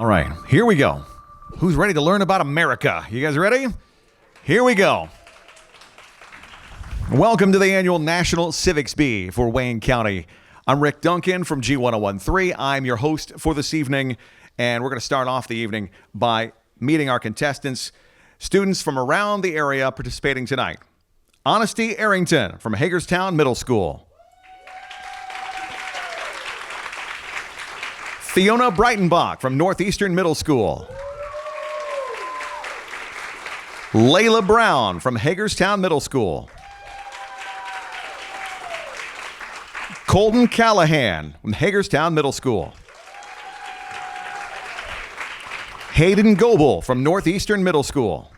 All right, here we go. Who's ready to learn about America? You guys ready? Here we go. Welcome to the annual National Civics Bee for Wayne County. I'm Rick Duncan from G1013. I'm your host for this evening, and we're going to start off the evening by meeting our contestants, students from around the area participating tonight. Honesty Arrington from Hagerstown Middle School. Fiona Breitenbach from Northeastern Middle School. Layla Brown from Hagerstown Middle School. Colton Callahan from Hagerstown Middle School. Hayden Goebel from Northeastern Middle School.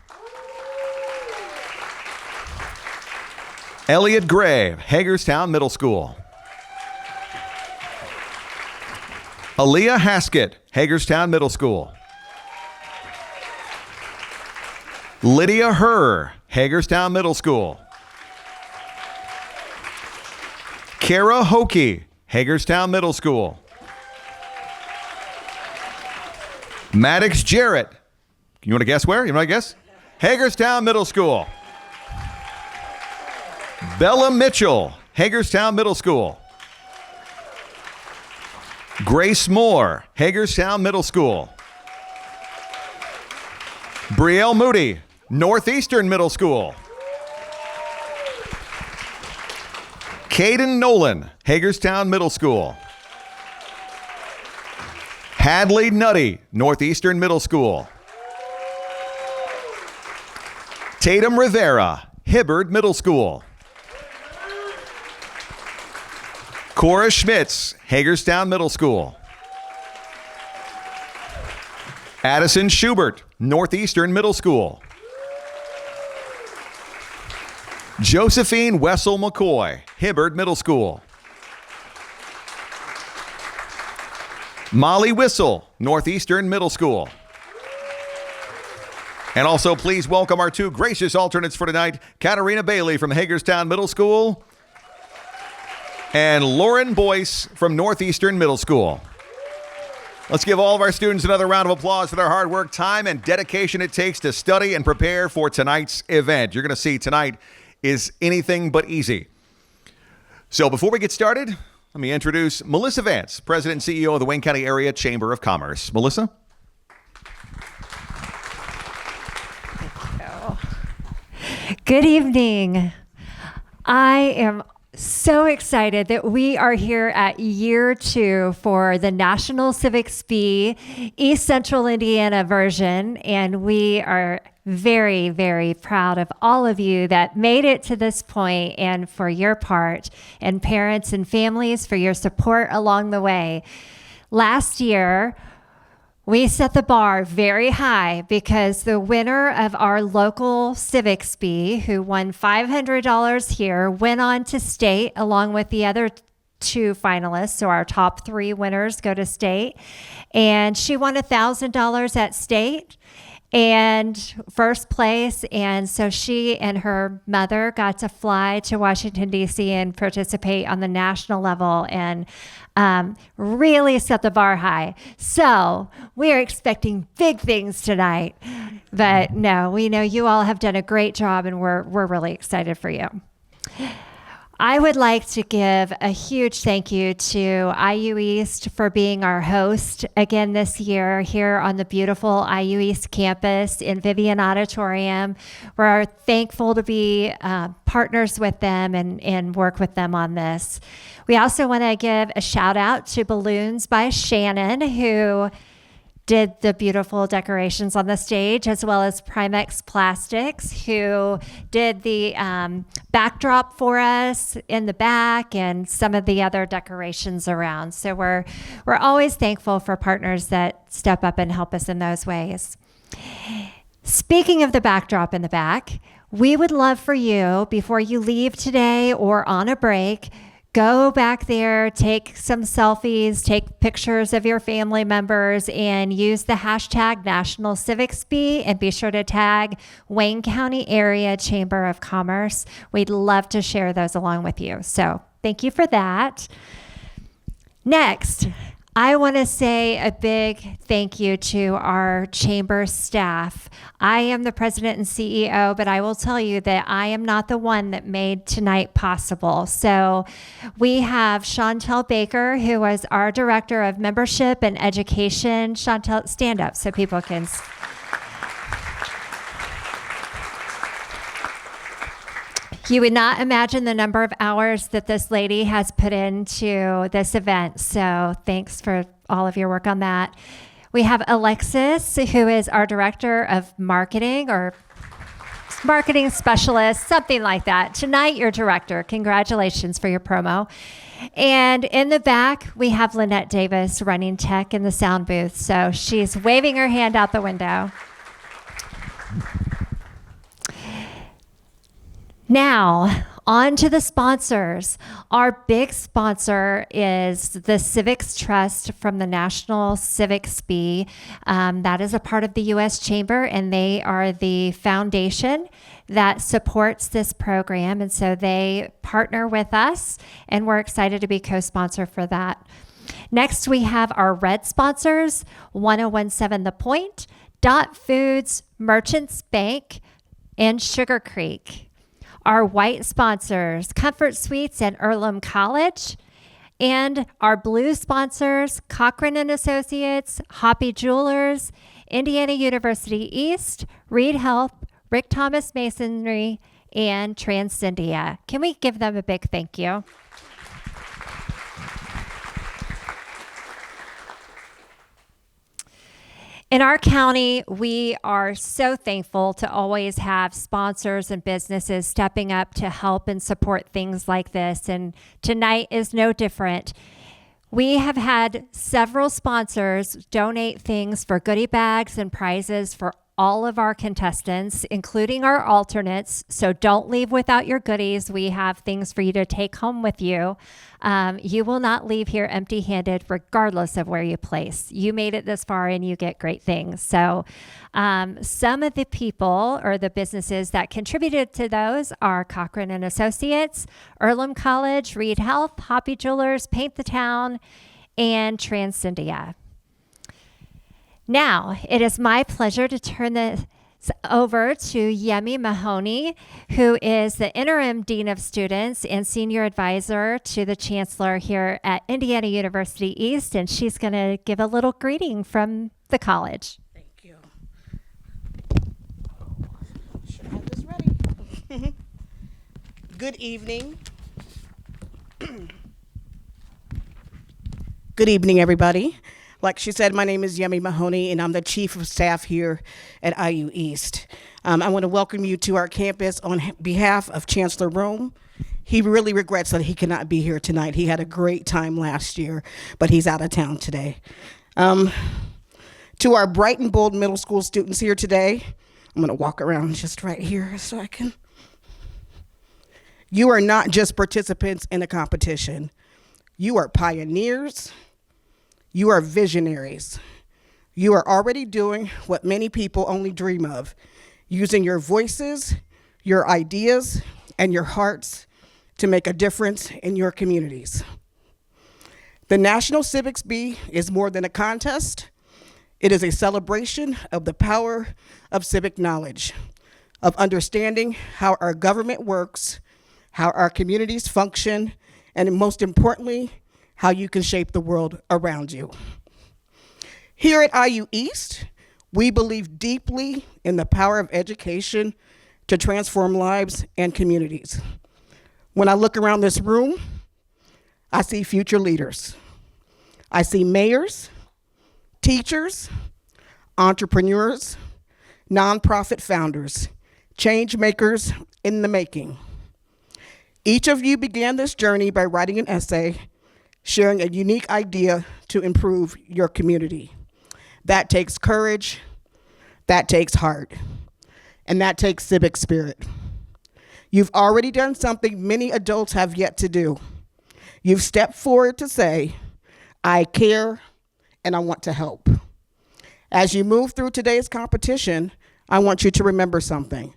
Elliot Gray, Hagerstown Middle School. Aaliyah Haskett, Hagerstown Middle School. Lydia Herr, Hagerstown Middle School. Kara Hokey, Hagerstown Middle School. Maddox Jarrett, you want to guess where? You want to guess? Hagerstown Middle School. Bella Mitchell, Hagerstown Middle School. Grace Moore, Hagerstown Middle School. Brielle Moody, Northeastern Middle School. Caden Nolan, Hagerstown Middle School. Hadley Nutty, Northeastern Middle School. Tatum Rivera, Hibbard Middle School. Cora Schmitz, Hagerstown Middle School. Addison Schubert, Northeastern Middle School. Josephine Wessel McCoy, Hibbard Middle School. Molly Whistle, Northeastern Middle School. And also please welcome our two gracious alternates for tonight, Katarina Bailey from Hagerstown Middle School and Lauren Boyce from Northeastern Middle School. Let's give all of our students another round of applause for their hard work, time, and dedication it takes to study and prepare for tonight's event. You're going to see tonight is anything but easy. So before we get started, let me introduce Melissa Vance, President and CEO of the Wayne County Area Chamber of Commerce. Melissa? Good evening. I am so excited that we are here at year 2 for the National Civics Bee East Central Indiana version, and we are very, very proud of all of you that made it to this point and for your part, and parents and families for your support along the way. Last year, we set the bar very high because the winner of our local Civics Bee, who won $500 here, went on to state along with the other 2 finalists. So our top 3 winners go to state. And she won $1,000 at state and first place. And so she and her mother got to fly to Washington, D.C. and participate on the national level and really set the bar high. So we are expecting big things tonight. But no, we know you all have done a great job and we're really excited for you. I would like to give a huge thank you to IU East for being our host again this year here on the beautiful IU East campus in Vivian Auditorium. We're thankful to be partners with them and work with them on this. We also want to give a shout out to Balloons by Shannon, who did the beautiful decorations on the stage, as well as Primex Plastics, who did the backdrop for us in the back and some of the other decorations around. So we're always thankful for partners that step up and help us in those ways. Speaking of the backdrop in the back, we would love for you, before you leave today or on a break, go back there, take some selfies, take pictures of your family members, and use the hashtag National Civics Bee, and be sure to tag Wayne County Area Chamber of Commerce. We'd love to share those along with you. So thank you for that. Next, I want to say a big thank you to our chamber staff. I am the president and CEO, but I will tell you that I am not the one that made tonight possible. So we have Chantel Baker, who was our director of membership and education. Chantel, stand up so people can. You would not imagine the number of hours that this lady has put into this event. So thanks for all of your work on that. We have Alexis, who is our director of marketing or marketing specialist, something like that. Tonight, your director. Congratulations for your promo. And in the back, we have Lynette Davis running tech in the sound booth. So she's waving her hand out the window. Now, on to the sponsors. Our big sponsor is the Civics Trust from the National Civics Bee. That is a part of the U.S. Chamber, and they are the foundation that supports this program. And so they partner with us, and we're excited to be co-sponsor for that. Next, we have our red sponsors, 1017 The Point, Dot Foods, Merchants Bank, and Sugar Creek. Our white sponsors, Comfort Suites and Earlham College, and our blue sponsors, Cochran and Associates, Hoppy Jewelers, Indiana University East, Reed Health, Rick Thomas Masonry, and Transcendia. Can we give them a big thank you? In our county, we are so thankful to always have sponsors and businesses stepping up to help and support things like this. And tonight is no different. We have had several sponsors donate things for goodie bags and prizes for all of our contestants, including our alternates. So don't leave without your goodies. We have things for you to take home with you. You will not leave here empty-handed regardless of where you place. You made it this far and you get great things. So some of the people or the businesses that contributed to those are Cochran and Associates, Earlham College, Reed Health, Hoppy Jewelers, Paint the Town, and Transcendia. Now, it is my pleasure to turn this over to Yemi Mahoney, who is the interim Dean of Students and Senior Advisor to the Chancellor here at Indiana University East, and she's going to give a little greeting from the college. Thank you. Should have this ready. Good evening. Good evening, everybody. Like she said, my name is Yemi Mahoney, and I'm the Chief of Staff here at IU East. I want to welcome you to our campus on behalf of Chancellor Rome. He really regrets that he cannot be here tonight. He had a great time last year, but he's out of town today. To our bright and bold middle school students here today, I'm going to walk around just right here so I can. You are not just participants in a competition. You are pioneers. You are visionaries. You are already doing what many people only dream of, using your voices, your ideas, and your hearts to make a difference in your communities. The National Civics Bee is more than a contest. It is a celebration of the power of civic knowledge, of understanding how our government works, how our communities function, and most importantly, how you can shape the world around you. Here at IU East, we believe deeply in the power of education to transform lives and communities. When I look around this room, I see future leaders. I see mayors, teachers, entrepreneurs, nonprofit founders, change makers in the making. Each of you began this journey by writing an essay sharing a unique idea to improve your community. That takes courage, that takes heart, and that takes civic spirit. You've already done something many adults have yet to do. You've stepped forward to say, I care and I want to help. As you move through today's competition, I want you to remember something.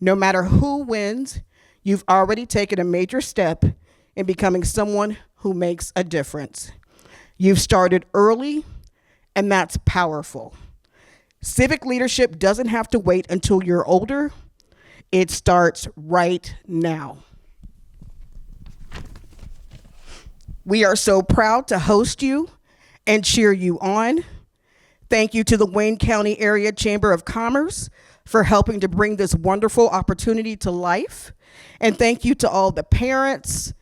No matter who wins, you've already taken a major step in becoming someone who makes a difference. You've started early, and that's powerful. Civic leadership doesn't have to wait until you're older. It starts right now. We are so proud to host you and cheer you on. Thank you to the Wayne County Area Chamber of Commerce for helping to bring this wonderful opportunity to life. And thank you to all the parents,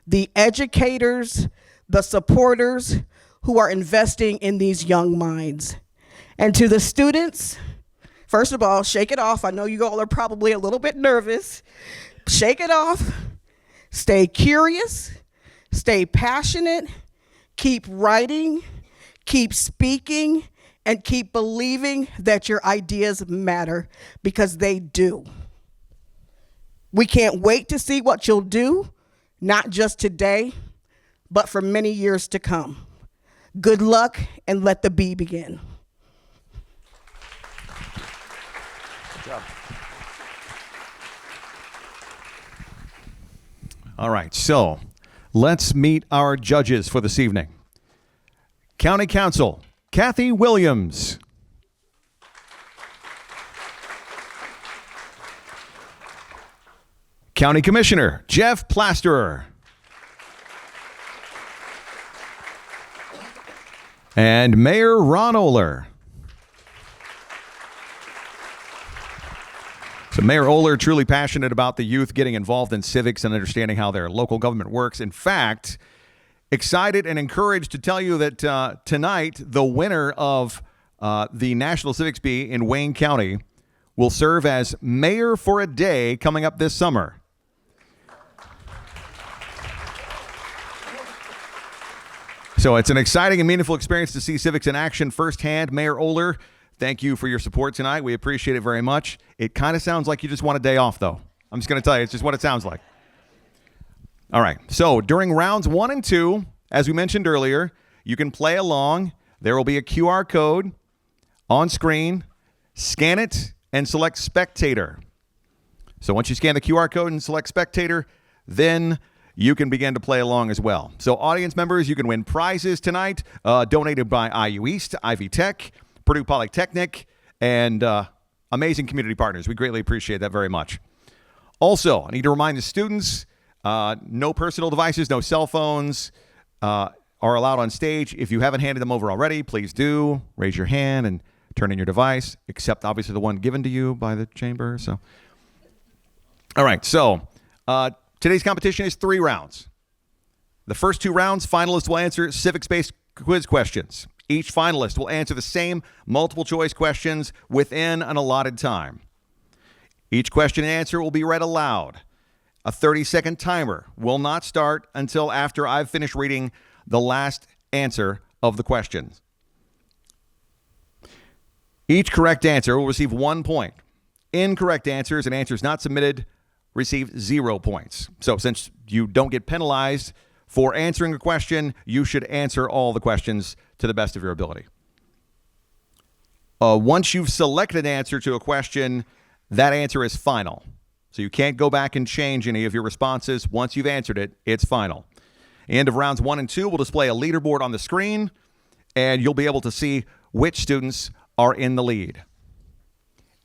the educators, the supporters who are investing in these young minds. And to the students, first of all, shake it off. I know you all are probably a little bit nervous. Shake it off. Stay curious. Stay passionate. Keep writing. Keep speaking. And keep believing that your ideas matter, because they do. We can't wait to see what you'll do, not just today, but for many years to come. Good luck, and let the bee begin. Good job. All right, so let's meet our judges for this evening. County Council, Kathy Williams. County Commissioner, Jeff Plasterer. And Mayor Ron Oler. So Mayor Oler, truly passionate about the youth getting involved in civics and understanding how their local government works. In fact, excited and encouraged to tell you that tonight, the winner of the National Civics Bee in Wayne County will serve as mayor for a day coming up this summer. So it's an exciting and meaningful experience to see civics in action firsthand. Mayor Oler, thank you for your support tonight. We appreciate it very much. It kind of sounds like you just want a day off, though. I'm just going to tell you, it's just what it sounds like. All right, so during rounds 1 and 2, as we mentioned earlier, you can play along. There will be a QR code on screen. Scan it and select spectator. So once you scan the QR code and select spectator, then you can begin to play along as well. So audience members, you can win prizes tonight, donated by IU East, Ivy Tech, Purdue Polytechnic, and amazing community partners. We greatly appreciate that very much. Also, I need to remind the students, no personal devices, no cell phones are allowed on stage. If you haven't handed them over already, please do. Raise your hand and turn in your device, except obviously the one given to you by the chamber. So, all right, so today's competition is 3 rounds. The first 2 rounds, finalists will answer civics-based quiz questions. Each finalist will answer the same multiple-choice questions within an allotted time. Each question and answer will be read aloud. A 30-second timer will not start until after I've finished reading the last answer of the questions. Each correct answer will receive 1 point. Incorrect answers and answers not submitted receive 0 points. So since you don't get penalized for answering a question, you should answer all the questions to the best of your ability. Once you've selected an answer to a question, that answer is final. So you can't go back and change any of your responses. Once you've answered it, it's final. End of rounds 1 and 2 will display a leaderboard on the screen, and you'll be able to see which students are in the lead.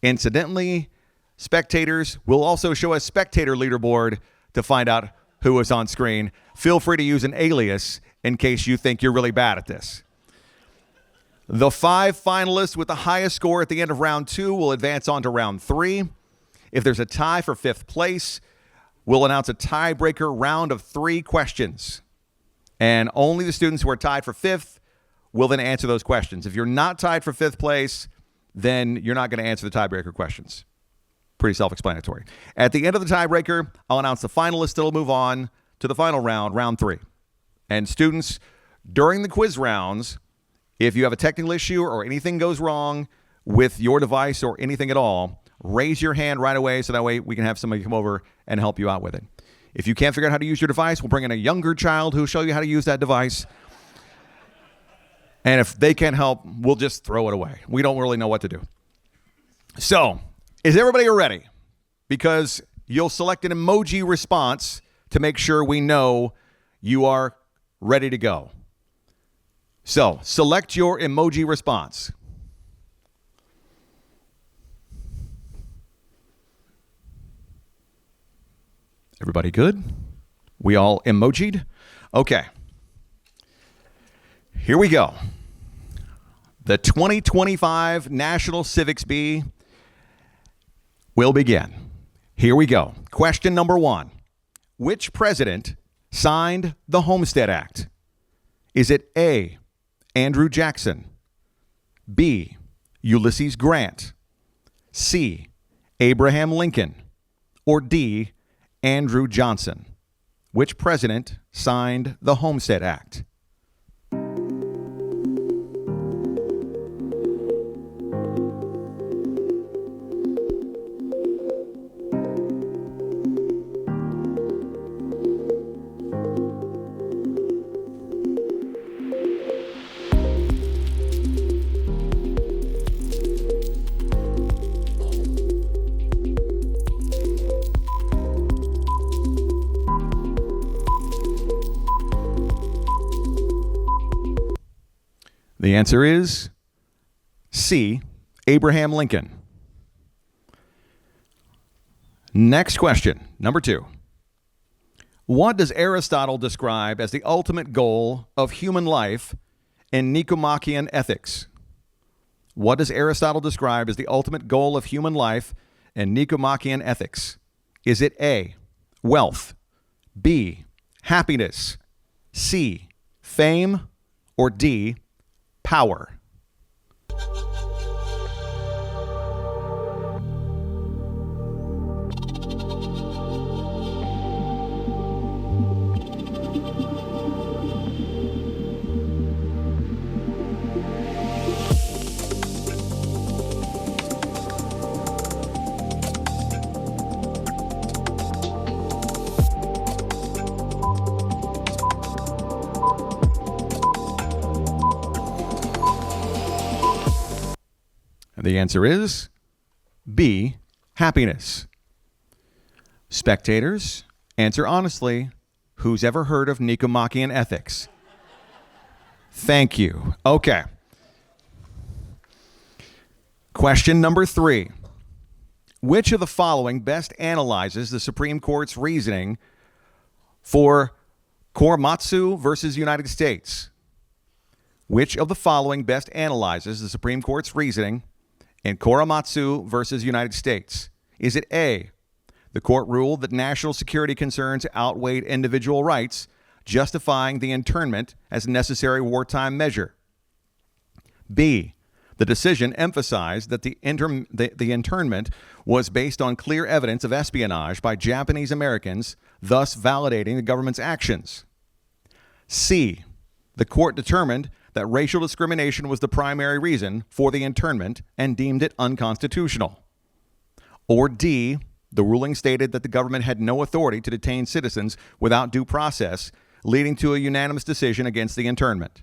Incidentally, spectators will also show a spectator leaderboard to find out who is on screen. Feel free to use an alias in case you think you're really bad at this. The 5 finalists with the highest score at the end of round 2 will advance on to round 3. If there's a tie for 5th place, we'll announce a tiebreaker round of 3 questions. And only the students who are tied for 5th will then answer those questions. If you're not tied for 5th place, then you're not going to answer the tiebreaker questions. Pretty self-explanatory. At the end of the tiebreaker, I'll announce the finalists that'll move on to the final round, round 3. And students, during the quiz rounds, if you have a technical issue or anything goes wrong with your device or anything at all, raise your hand right away so that way we can have somebody come over and help you out with it. If you can't figure out how to use your device, we'll bring in a younger child who'll show you how to use that device. And if they can't help, we'll just throw it away. We don't really know what to do. So, is everybody ready? Because you'll select an emoji response to make sure we know you are ready to go. So, select your emoji response. Everybody good? We all emojied? Okay. Here we go. The 2025 National Civics Bee will begin. Here we go. Question number 1. Which president signed the Homestead Act? Is it A, Andrew Jackson, B, Ulysses Grant, C, Abraham Lincoln, or D, Andrew Johnson? Which president signed the Homestead Act? The answer is C, Abraham Lincoln. Next question, number 2. What does Aristotle describe as the ultimate goal of human life in Nicomachean Ethics? What does Aristotle describe as the ultimate goal of human life in Nicomachean Ethics? Is it A, wealth, B, happiness, C, fame, or D, power? The answer is B, happiness. Spectators, answer honestly. Who's ever heard of Nicomachean Ethics? Thank you. Okay. Question number 3. Which of the following best analyzes the Supreme Court's reasoning for Korematsu versus United States? Which of the following best analyzes the Supreme Court's reasoning in Korematsu versus United States? Is it A, the court ruled that national security concerns outweighed individual rights, justifying the internment as a necessary wartime measure? B, the decision emphasized that the internment was based on clear evidence of espionage by Japanese Americans, thus validating the government's actions? C, the court determined that racial discrimination was the primary reason for the internment and deemed it unconstitutional? Or D, the ruling stated that the government had no authority to detain citizens without due process, leading to a unanimous decision against the internment?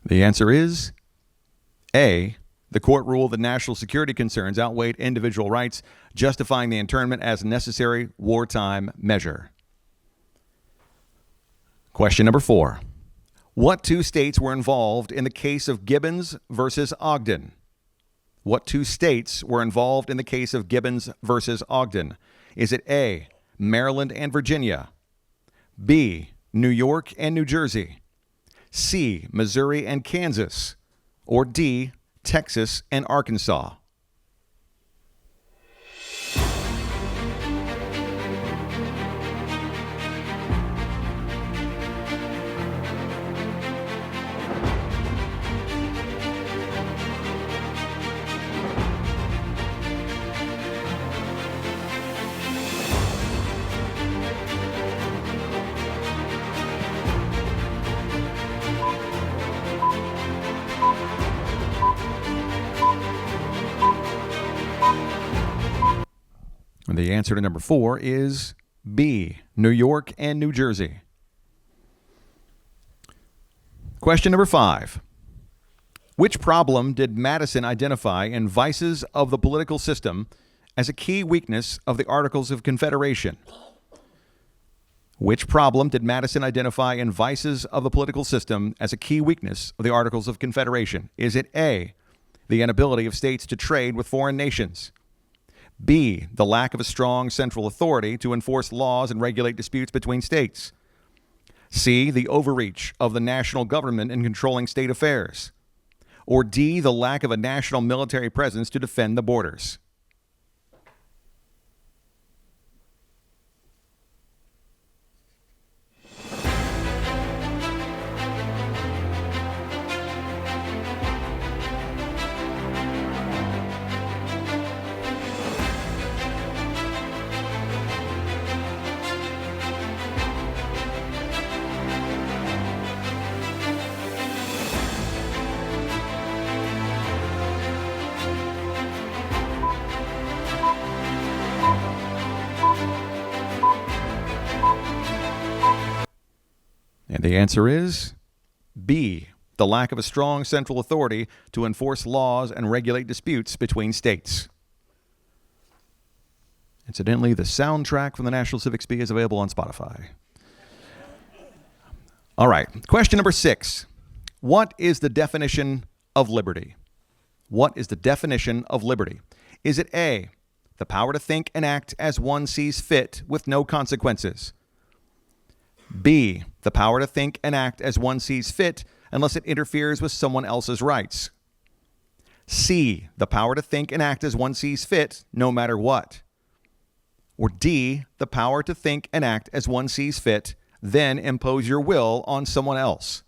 The answer is A, the court ruled that national security concerns outweighed individual rights, justifying the internment as a necessary wartime measure. Question number 4. What 2 states were involved in the case of Gibbons versus Ogden? What 2 states were involved in the case of Gibbons versus Ogden? Is it A, Maryland and Virginia, B, New York and New Jersey, C, Missouri and Kansas, or D, Texas and Arkansas? The answer to number 4 is B, New York and New Jersey. Question number 5. Which problem did Madison identify in Vices of the Political System as a key weakness of the Articles of Confederation? Which problem did Madison identify in Vices of the Political System as a key weakness of the Articles of Confederation? Is it A, the inability of states to trade with foreign nations? B, the lack of a strong central authority to enforce laws and regulate disputes between states? C, the overreach of the national government in controlling state affairs? Or D, the lack of a national military presence to defend the borders? And the answer is B, the lack of a strong central authority to enforce laws and regulate disputes between states. Incidentally, the soundtrack from the National Civics Bee is available on Spotify. All right, question number 6. What is the definition of liberty? What is the definition of liberty? Is it A, the power to think and act as one sees fit with no consequences? B, the power to think and act as one sees fit unless it interferes with someone else's rights? C, the power to think and act as one sees fit no matter what? Or D, the power to think and act as one sees fit, then impose your will on someone else?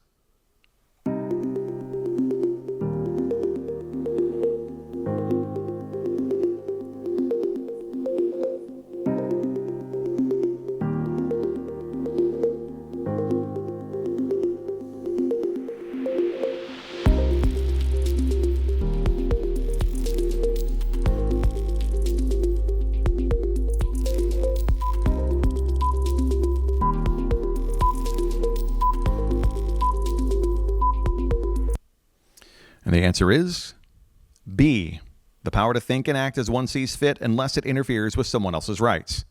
And the answer is B, the power to think and act as one sees fit unless it interferes with someone else's rights.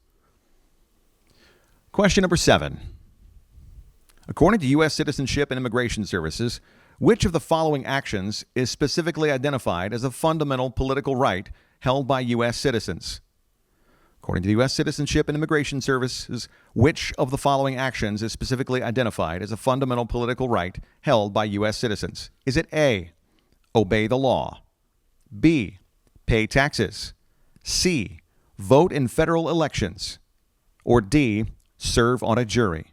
Question number 7. According to U.S. Citizenship and Immigration Services, which of the following actions is specifically identified as a fundamental political right held by U.S. citizens? According to the U.S. Citizenship and Immigration Services, which of the following actions is specifically identified as a fundamental political right held by U.S. citizens? Is it A, obey the law? B, pay taxes? C, vote in federal elections? Or D, serve on a jury?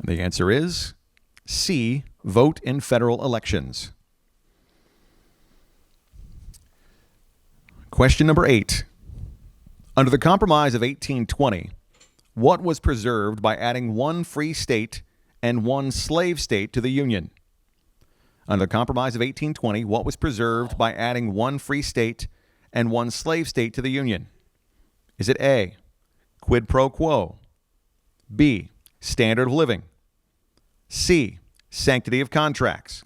The answer is C, vote in federal elections. Question number 8. Under the Compromise of 1820, what was preserved by adding one free state and one slave state to the Union? Under the Compromise of 1820, what was preserved by adding one free state and one slave state to the Union? Is it A, quid pro quo? B, standard of living? C, sanctity of contracts?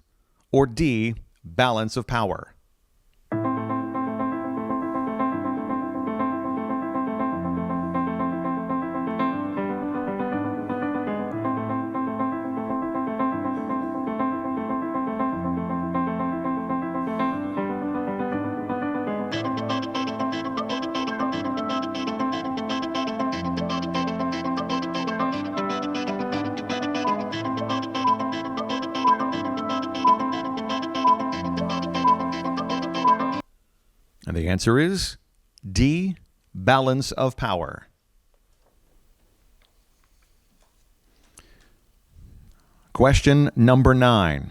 Or D, balance of power? And the answer is D, balance of power? Question number 9.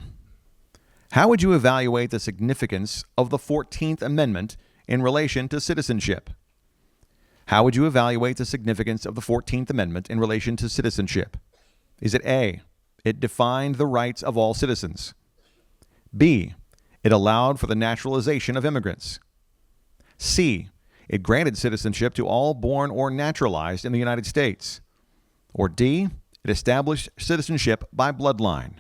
How would you evaluate the significance of the 14th Amendment in relation to citizenship? How would you evaluate the significance of the 14th Amendment in relation to citizenship? Is it A, it defined the rights of all citizens? B, it allowed for the naturalization of immigrants? C, it granted citizenship to all born or naturalized in the United States? Or D, it established citizenship by bloodline?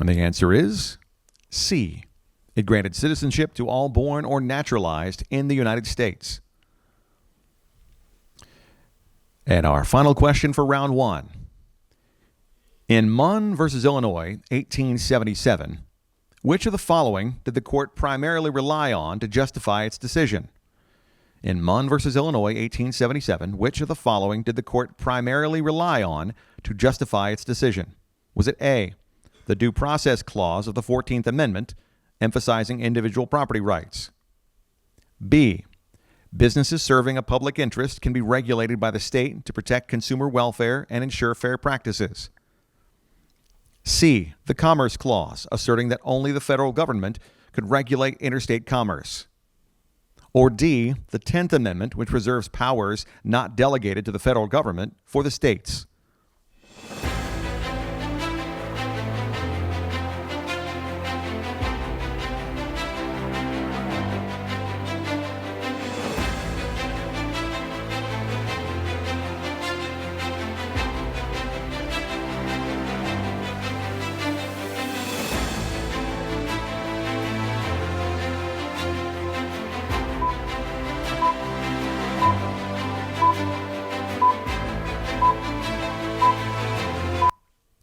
And the answer is C. It granted citizenship to all born or naturalized in the United States. And our final question for round 1. In Munn versus Illinois, 1877, which of the following did the court primarily rely on to justify its decision? In Munn versus Illinois, 1877, which of the following did the court primarily rely on to justify its decision? Was it A, the Due Process Clause of the 14th Amendment, emphasizing individual property rights? B, businesses serving a public interest can be regulated by the state to protect consumer welfare and ensure fair practices? C, the Commerce Clause, asserting that only the federal government could regulate interstate commerce? Or D, the 10th Amendment, which reserves powers not delegated to the federal government for the states?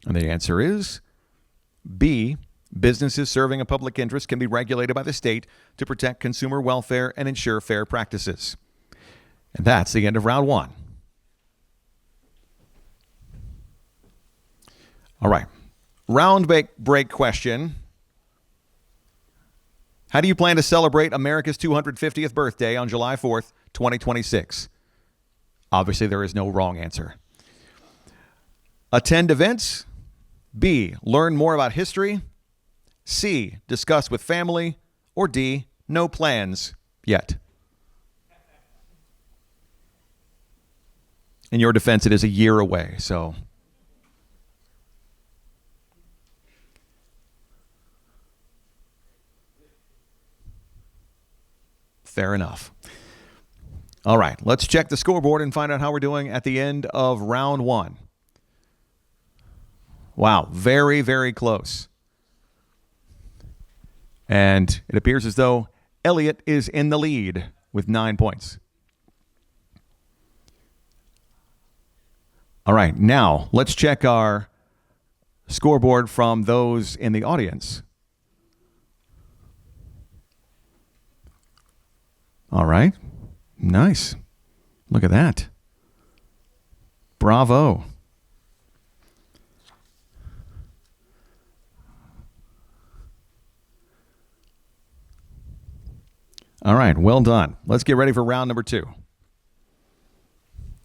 And the answer is B, businesses serving a public interest can be regulated by the state to protect consumer welfare and ensure fair practices. And that's the end of round 1. All right. Round break question. How do you plan to celebrate America's 250th birthday on July 4th, 2026? Obviously, there is no wrong answer. Attend events. B, learn more about history. C, discuss with family. Or D, no plans yet. In your defense, it is a year away, so. Fair enough. All right, let's check the scoreboard and find out how we're doing at the end of round 1. Wow, very, very close. And it appears as though Elliot is in the lead with 9 points. All right, now let's check our scoreboard from those in the audience. All right, nice. Look at that. Bravo. All right, well done. Let's get ready for round number 2.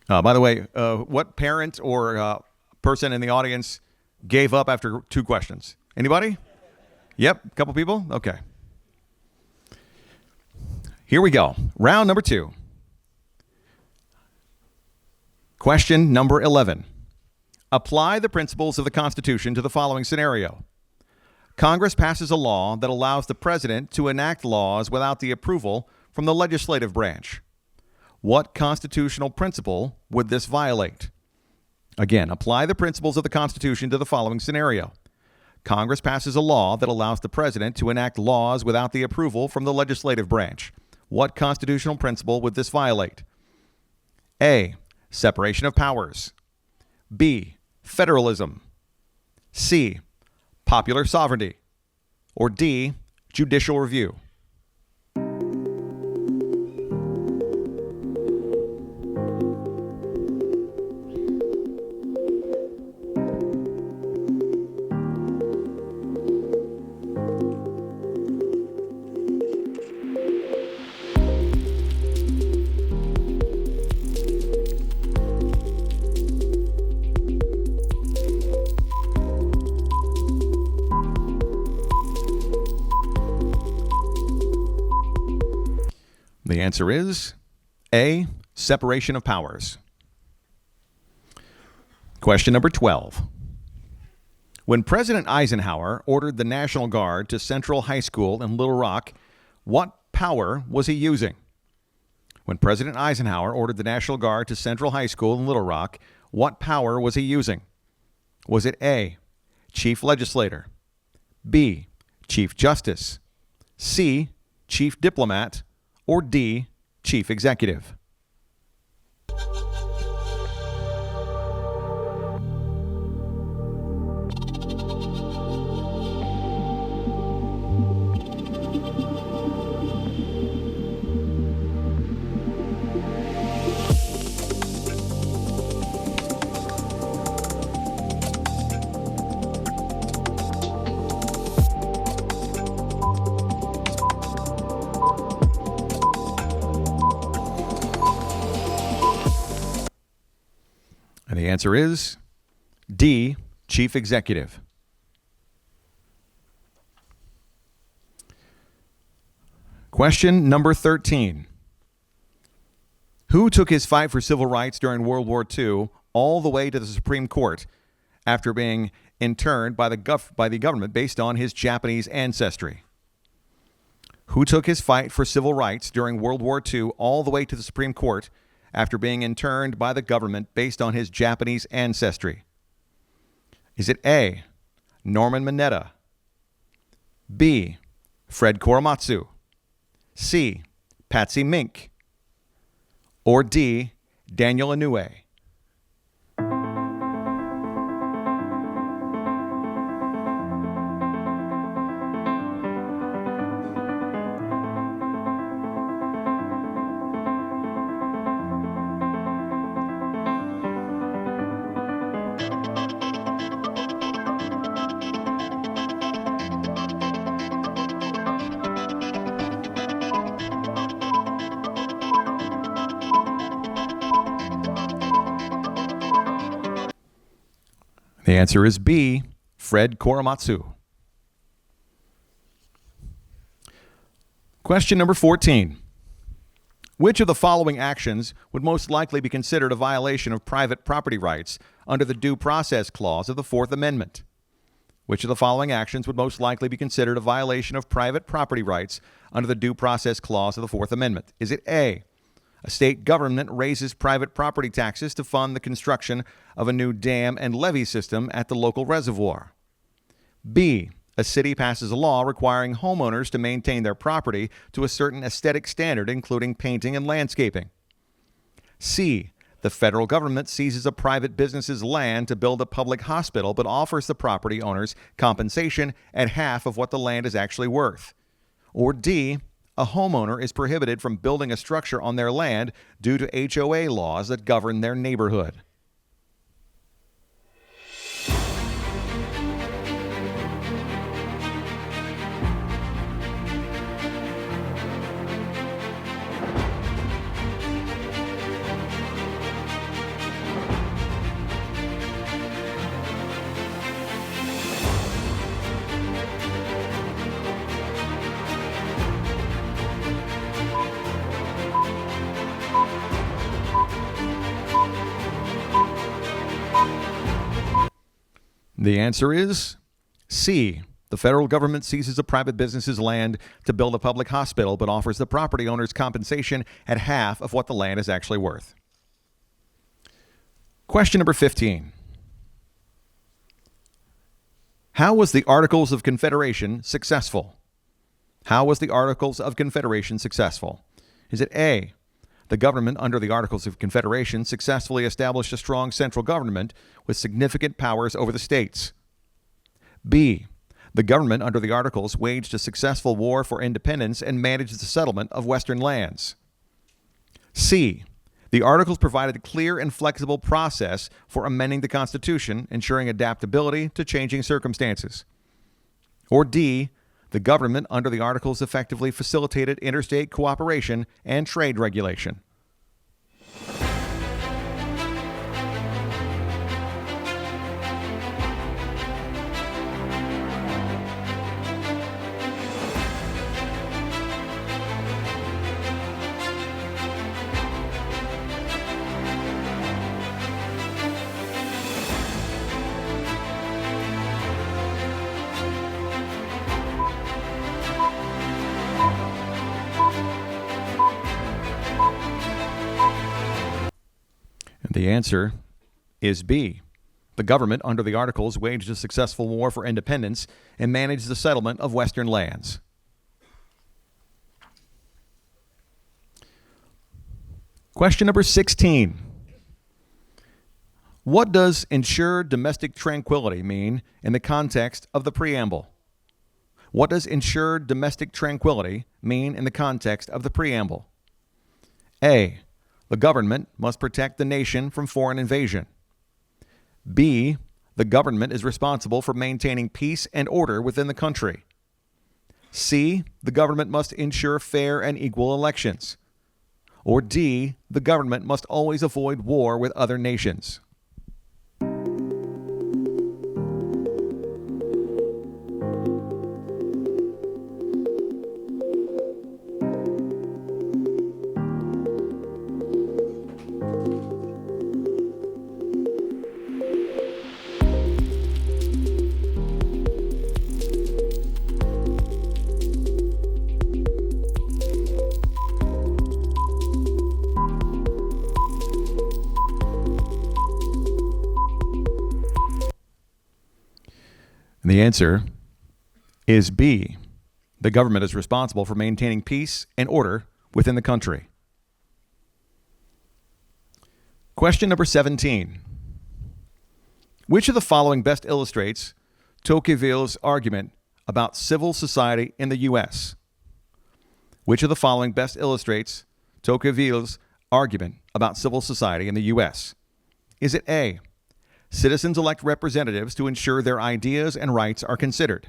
By the way, what parent or person in the audience gave up after 2 questions? Anybody? Yep, a couple people? Okay. Here we go. Round number 2. Question number 11. Apply the principles of the Constitution to the following scenario. Congress passes a law that allows the president to enact laws without the approval from the legislative branch. What constitutional principle would this violate? Again, apply the principles of the Constitution to the following scenario. Congress passes a law that allows the president to enact laws without the approval from the legislative branch. What constitutional principle would this violate? A. Separation of powers. B. Federalism. C. Popular sovereignty. Or D. Judicial review. The answer is A. Separation of powers. Question number 12. When President Eisenhower ordered the National Guard to Central High School in Little Rock, what power was he using? When President Eisenhower ordered the National Guard to Central High School in Little Rock, what power was he using? Was it A. Chief Legislator, B. Chief Justice, C. Chief Diplomat, or D. Chief Executive? And the answer is D. Chief Executive. Question number 13. Who took his fight for civil rights during World War II all the way to the Supreme Court after being interned by the government based on his Japanese ancestry? Who took his fight for civil rights during World War II all the way to the Supreme Court after being interned by the government based on his Japanese ancestry? Is it A. Norman Mineta, B. Fred Korematsu, C. Patsy Mink, or D. Daniel Inouye? The answer is B. Fred Korematsu. Question number 14. Which of the following actions would most likely be considered a violation of private property rights under the Due Process Clause of the Fourth Amendment? Which of the following actions would most likely be considered a violation of private property rights under the Due Process Clause of the Fourth Amendment? Is it A. A state government raises private property taxes to fund the construction of a new dam and levee system at the local reservoir? B. A city passes a law requiring homeowners to maintain their property to a certain aesthetic standard, including painting and landscaping? C. The federal government seizes a private business's land to build a public hospital but offers the property owners compensation at half of what the land is actually worth? Or D. A homeowner is prohibited from building a structure on their land due to HOA laws that govern their neighborhood? The answer is C. The federal government seizes a private business's land to build a public hospital but offers the property owners compensation at half of what the land is actually worth. Question number 15. How was the Articles of Confederation successful? How was the Articles of Confederation successful? Is it A, the government under the Articles of Confederation successfully established a strong central government with significant powers over the states? B, the government under the Articles waged a successful war for independence and managed the settlement of Western lands? C, the Articles provided a clear and flexible process for amending the Constitution, ensuring adaptability to changing circumstances? Or D, the government under the Articles effectively facilitated interstate cooperation and trade regulation? The answer is B. The government under the Articles waged a successful war for independence and managed the settlement of Western lands. Question number 16. What does ensure domestic tranquility mean in the context of the preamble? What does ensure domestic tranquility mean in the context of the preamble? A, the government must protect the nation from foreign invasion. B, the government is responsible for maintaining peace and order within the country. C, the government must ensure fair and equal elections. Or D, the government must always avoid war with other nations. And the answer is B. The government is responsible for maintaining peace and order within the country. Question number 17. Which of the following best illustrates Tocqueville's argument about civil society in the U.S.? Which of the following best illustrates Tocqueville's argument about civil society in the U.S.? Is it A, citizens elect representatives to ensure their ideas and rights are considered?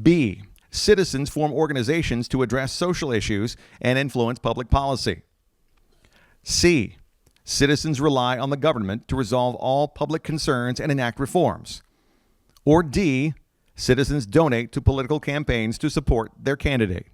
B, citizens form organizations to address social issues and influence public policy? C, citizens rely on the government to resolve all public concerns and enact reforms? Or D, citizens donate to political campaigns to support their candidate?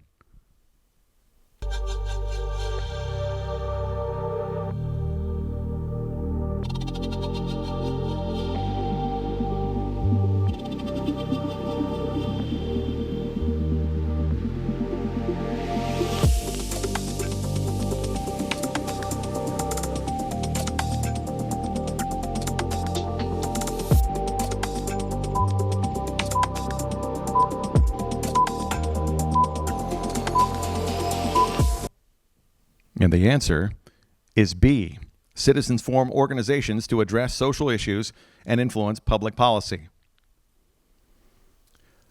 And the answer is B. Citizens form organizations to address social issues and influence public policy.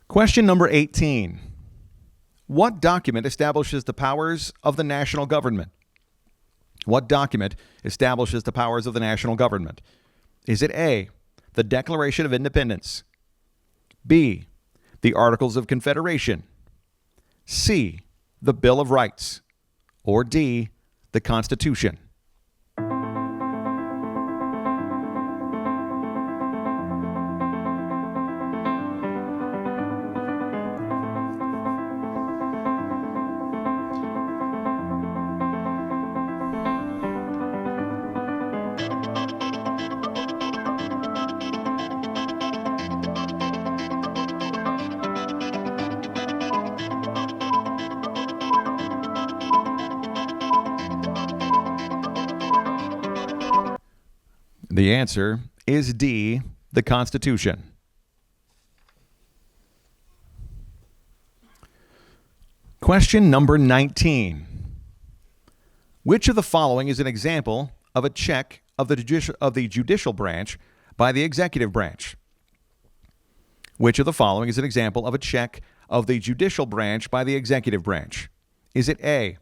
Question number 18. What document establishes the powers of the national government? What document establishes the powers of the national government? Is it A, the Declaration of Independence? B, the Articles of Confederation? C, the Bill of Rights? Or D, the Constitution? The answer is D, the Constitution. Question number 19. Which of the following is an example of a check of the judicial branch by the executive branch? Which of the following is an example of a check of the judicial branch by the executive branch? Is it A,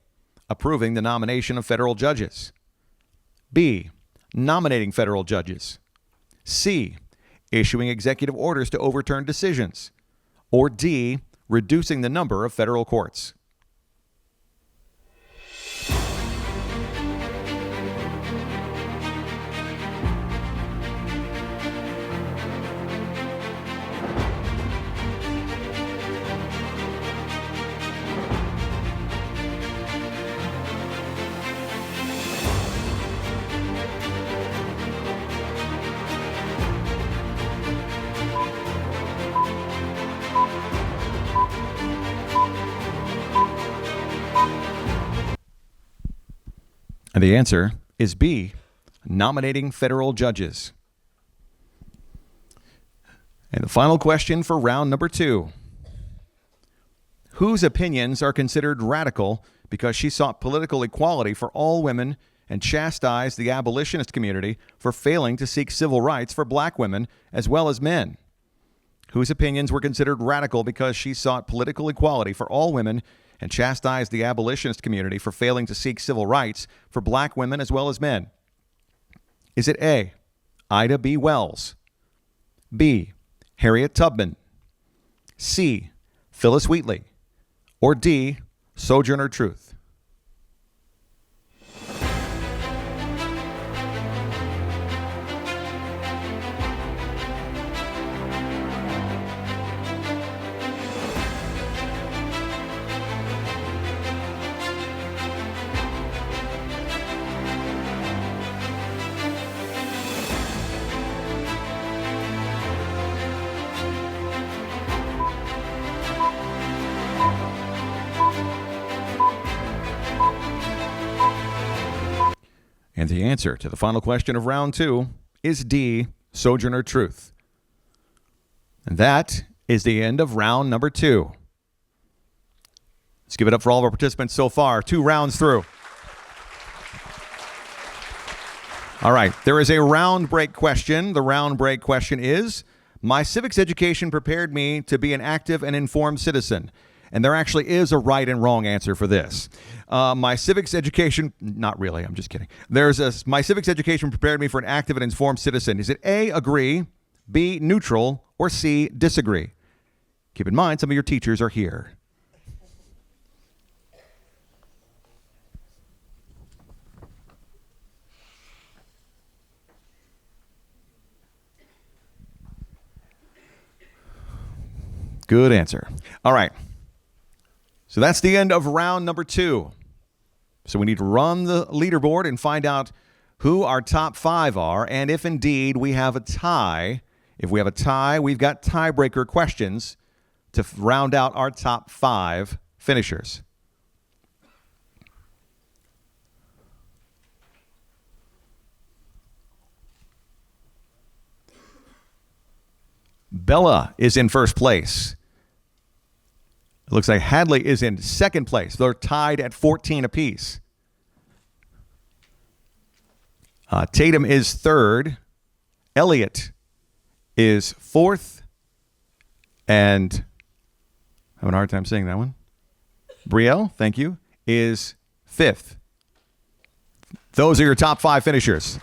approving the nomination of federal judges? B, nominating federal judges? C, issuing executive orders to overturn decisions? Or D, reducing the number of federal courts? And the answer is B, nominating federal judges. And the final question for round number 2. Whose opinions are considered radical because she sought political equality for all women and chastised the abolitionist community for failing to seek civil rights for black women as well as men? Whose opinions were considered radical because she sought political equality for all women and chastised the abolitionist community for failing to seek civil rights for black women as well as men? Is it A, Ida B. Wells, B, Harriet Tubman, C, Phyllis Wheatley, or D, Sojourner Truth? And the answer to the final question of round 2 is D, Sojourner Truth. And that is the end of round number 2. Let's give it up for all of our participants so far. 2 rounds through. All right, there is a round break question. The round break question is, my civics education prepared me to be an active and informed citizen. And there actually is a right and wrong answer for this. My civics education, not really, I'm just kidding. My civics education prepared me for an active and informed citizen. Is it A, agree, B, neutral, or C, disagree? Keep in mind, some of your teachers are here. Good answer. All right. So that's the end of round number 2. So we need to run the leaderboard and find out who our top 5 are, and if indeed we have a tie. If we have a tie, we've got tiebreaker questions to round out our top 5 finishers. Bella is in first place. It looks like Hadley is in second place. They're tied at 14 apiece. Tatum is third. Elliott is fourth. And I'm having a hard time saying that one. Brielle, thank you, is fifth. Those are your top 5 finishers.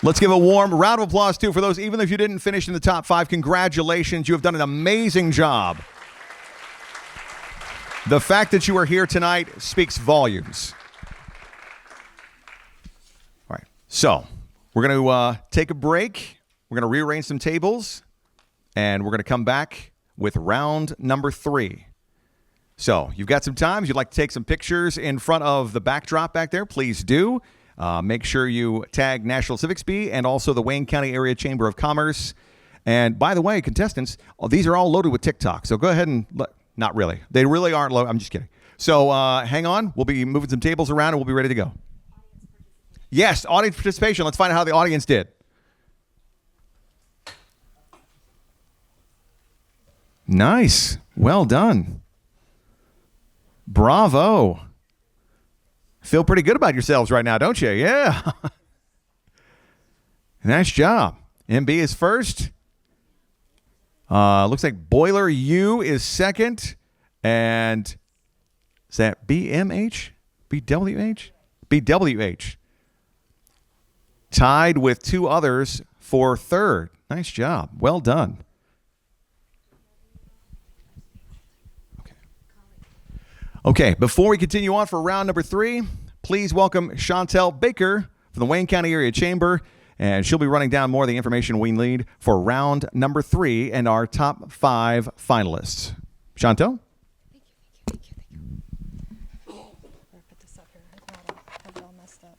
Let's give a warm round of applause, too, for those, even if you didn't finish in the top 5, congratulations. You have done an amazing job. The fact that you are here tonight speaks volumes. All right, so we're going to take a break. We're going to rearrange some tables, and we're going to come back with round number 3. So you've got some time. If you'd like to take some pictures in front of the backdrop back there, please do. Make sure you tag National Civics Bee and also the Wayne County Area Chamber of Commerce. And by the way, contestants, these are all loaded with TikTok. So go ahead and, not really. They really aren't loaded. I'm just kidding. So hang on. We'll be moving some tables around and we'll be ready to go. Yes, audience participation. Let's find out how the audience did. Nice. Well done. Bravo. Feel pretty good about yourselves right now, don't you? Yeah. Nice job. MB is first. Looks like Boiler U is second. And is that BMH? BWH? BWH. Tied with two others for third. Nice job. Well done. Okay, before we continue on for round number 3, please welcome Chantel Baker from the Wayne County Area Chamber, and she'll be running down more of the information we need for round number 3 and our top 5 finalists. Chantel? Thank you. I'll put this up here. I have it all messed up.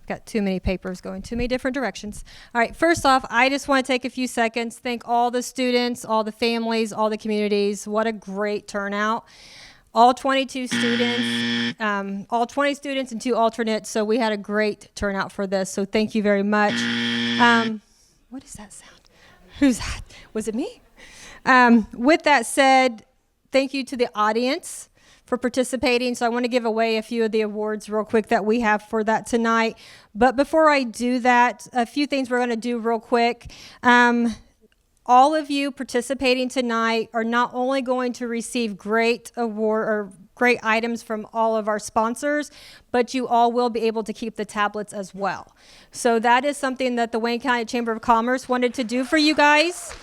Got too many papers going too many different directions. All right, first off, I just want to take a few seconds, thank all the students, all the families, all the communities. What a great turnout. All 22 students, all 20 students and 2 alternates, so we had a great turnout for this, so thank you very much. What is that sound? Who's that? Was it me? With that said, thank you to the audience for participating. So I want to give away a few of the awards real quick that we have for that tonight. But before I do that, a few things we're going to do real quick. All of you participating tonight are not only going to receive great award or great items from all of our sponsors, but you all will be able to keep the tablets as well. So that is something that the Wayne County Chamber of Commerce wanted to do for you guys.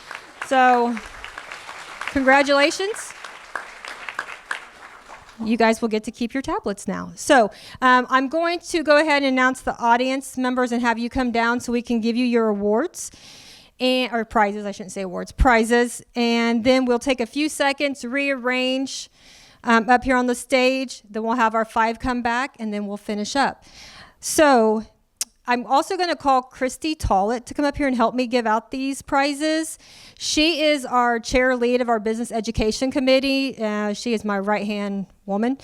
So congratulations. You guys will get to keep your tablets now. So I'm going to go ahead and announce the audience members and have you come down so we can give you your awards. Or prizes, I shouldn't say awards, prizes. And then we'll take a few seconds, rearrange up here on the stage. Then we'll have our 5 come back, and then we'll finish up. So I'm also going to call Christy Tollett to come up here and help me give out these prizes. She is our chair lead of our business education committee. She is my right-hand woman.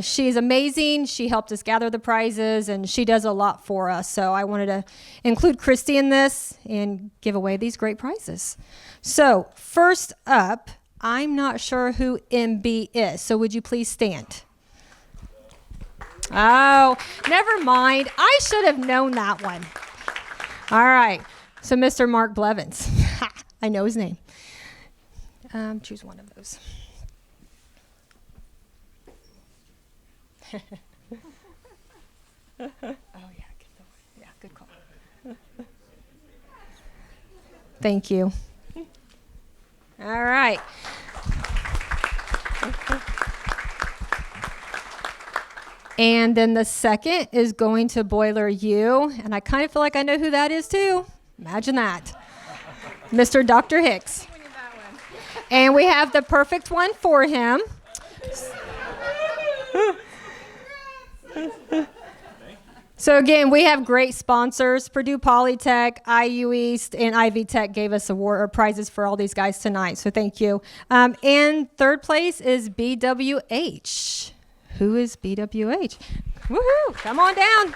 She is amazing. She helped us gather the prizes, and she does a lot for us. So I wanted to include Christy in this and give away these great prizes. So first up, I'm not sure who MB is, so would you please stand? Oh, never mind. I should have known that one. All right. So Mr. Mark Blevins. I know his name. Choose one of those. Oh, yeah, good call. Thank you. All right. And then the second is going to Boiler U, and I kind of feel like I know who that is too. Imagine that. Mr. Dr. Hicks. And we have the perfect one for him. So again, we have great sponsors. Purdue Polytech, IU East, and Ivy Tech gave us award or prizes for all these guys tonight, so thank you. And third place is BWH. Who is BWH? Woohoo! Come on down.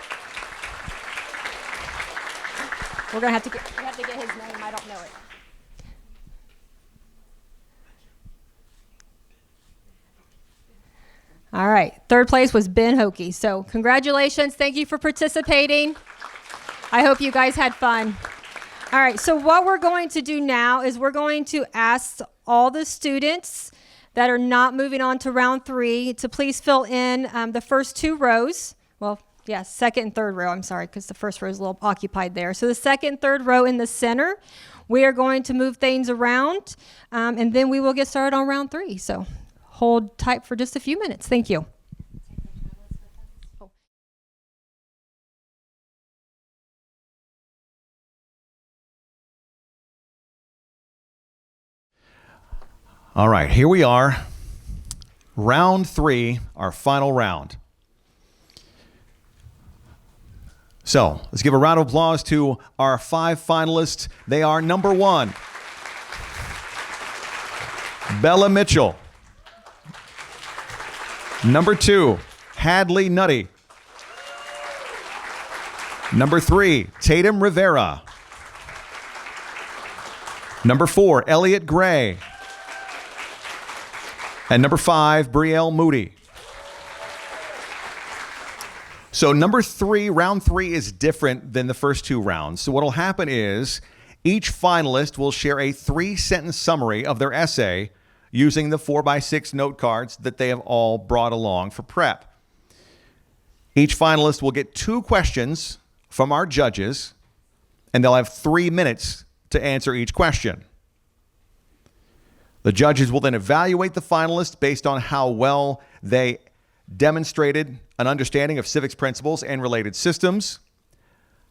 We're gonna have to get his name. I don't know it. All right. Third place was Ben Hokie. So congratulations. Thank you for participating. I hope you guys had fun. All right. So what we're going to do now is we're going to ask all the students that are not moving on to round 3 to please fill in the first 2 rows. Well, yeah, second and third row. I'm sorry, because the first row is a little occupied there. So the second and third row in the center, we are going to move things around, and then we will get started on round 3. So hold tight for just a few minutes. Thank you. All right, here we are. Round 3, our final round. So let's give a round of applause to our 5 finalists. They are number 1, Bella Mitchell. Number 2, Hadley Nutty. Number 3, Tatum Rivera. Number 4, Elliot Gray. And number 5, Brielle Moody. So number 3, round 3 is different than the first 2 rounds. So what will happen is each finalist will share a 3-sentence summary of their essay using the 4x6 note cards that they have all brought along for prep. Each finalist will get 2 questions from our judges, and they'll have 3 minutes to answer each question. The judges will then evaluate the finalists based on how well they demonstrated an understanding of civics principles and related systems,